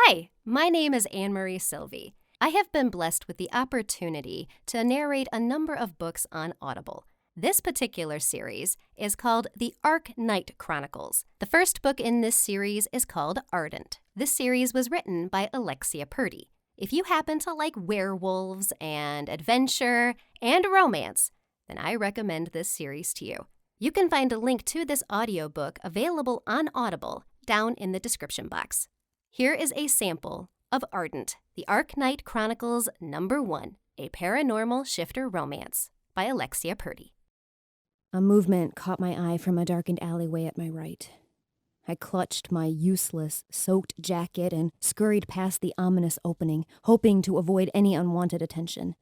Hi, my name is Anne-Marie Silvey. I have been blessed with the opportunity to narrate a number of books on Audible. This particular series is called the ArcKnight Chronicles. The first book in this series is called Ardent. This series was written by Alexia Purdy. If you happen to like werewolves and adventure and romance, then I recommend this series to you. You can find a link to this audiobook available on Audible down in the description box. Here is a sample of Ardent, the ArcKnight Chronicles #1, a paranormal shifter romance by Alexia Purdy. A movement caught my eye from a darkened alleyway at my right. I clutched my useless, soaked jacket and scurried past the ominous opening, hoping to avoid any unwanted attention.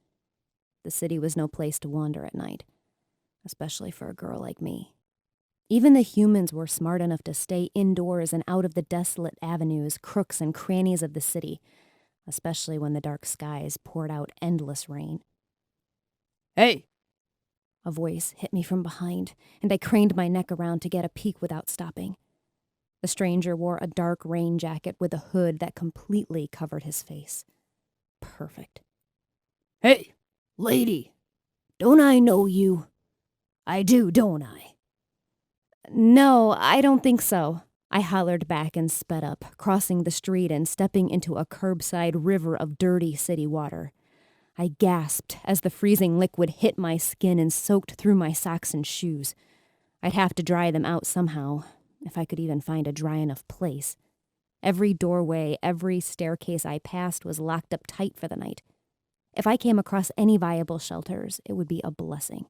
The city was no place to wander at night, especially for a girl like me. Even the humans were smart enough to stay indoors and out of the desolate avenues, crooks, and crannies of the city, especially when the dark skies poured out endless rain. "Hey!" A voice hit me from behind, and I craned my neck around to get a peek without stopping. The stranger wore a dark rain jacket with a hood that completely covered his face. Perfect. "Hey, lady! Don't I know you? I do, don't I?" No, I don't think so. I hollered back and sped up, crossing the street and stepping into a curbside river of dirty city water. I gasped as the freezing liquid hit my skin and soaked through my socks and shoes. I'd have to dry them out somehow, if I could even find a dry enough place. Every doorway, every staircase I passed was locked up tight for the night. If I came across any viable shelters, it would be a blessing.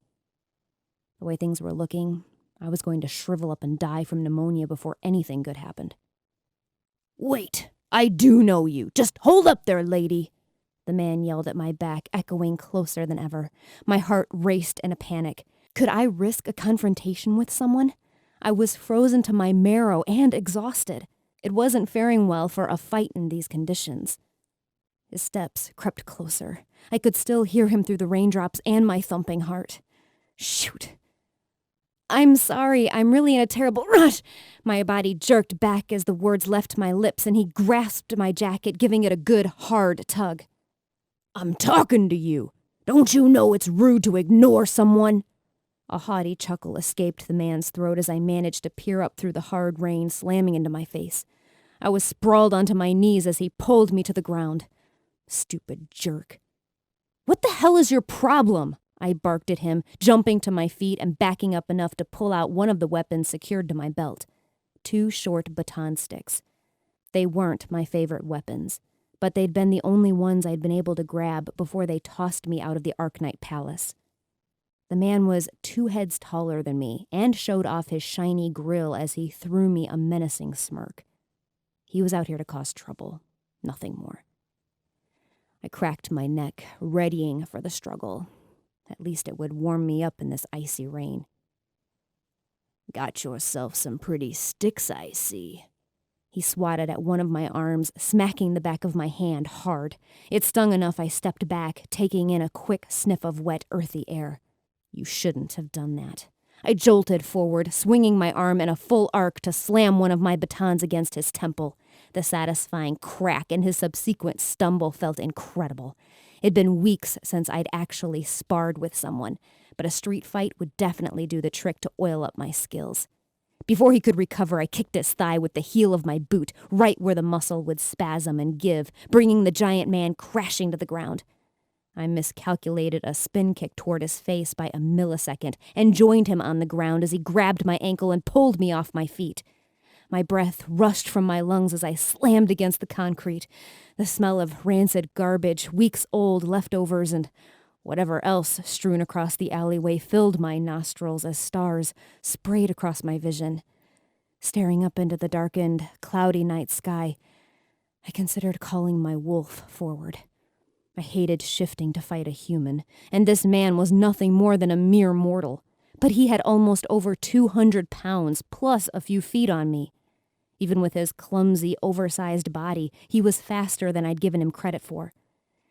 The way things were looking, I was going to shrivel up and die from pneumonia before anything good happened. "Wait, I do know you. Just hold up there, lady!" The man yelled at my back, echoing closer than ever. My heart raced in a panic. Could I risk a confrontation with someone? I was frozen to my marrow and exhausted. It wasn't faring well for a fight in these conditions. His steps crept closer. I could still hear him through the raindrops and my thumping heart. Shoot. "I'm sorry, I'm really in a terrible rush." My body jerked back as the words left my lips, and he grasped my jacket, giving it a good, hard tug. "I'm talking to you. Don't you know it's rude to ignore someone?" A haughty chuckle escaped the man's throat as I managed to peer up through the hard rain slamming into my face. I was sprawled onto my knees as he pulled me to the ground. Stupid jerk. "What the hell is your problem?" I barked at him, jumping to my feet and backing up enough to pull out one of the weapons secured to my belt. 2 short baton sticks. They weren't my favorite weapons, but they'd been the only ones I'd been able to grab before they tossed me out of the ArcKnight Palace. The man was 2 heads taller than me and showed off his shiny grill as he threw me a menacing smirk. He was out here to cause trouble, nothing more. I cracked my neck, readying for the struggle. At least it would warm me up in this icy rain. "Got yourself some pretty sticks, I see." He swatted at one of my arms, smacking the back of my hand hard. It stung enough I stepped back, taking in a quick sniff of wet, earthy air. "You shouldn't have done that." I jolted forward, swinging my arm in a full arc to slam one of my batons against his temple. The satisfying crack and his subsequent stumble felt incredible. It'd been weeks since I'd actually sparred with someone, but a street fight would definitely do the trick to oil up my skills. Before he could recover, I kicked his thigh with the heel of my boot, right where the muscle would spasm and give, bringing the giant man crashing to the ground. I miscalculated a spin kick toward his face by a millisecond and joined him on the ground as he grabbed my ankle and pulled me off my feet. My breath rushed from my lungs as I slammed against the concrete. The smell of rancid garbage, weeks old leftovers, and whatever else strewn across the alleyway filled my nostrils as stars sprayed across my vision. Staring up into the darkened, cloudy night sky, I considered calling my wolf forward. I hated shifting to fight a human, and this man was nothing more than a mere mortal. But he had almost over 200 pounds, plus a few feet on me. Even with his clumsy, oversized body, he was faster than I'd given him credit for.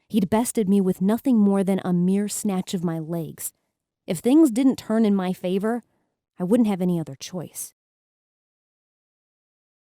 He'd bested me with nothing more than a mere snatch of my legs. If things didn't turn in my favor, I wouldn't have any other choice.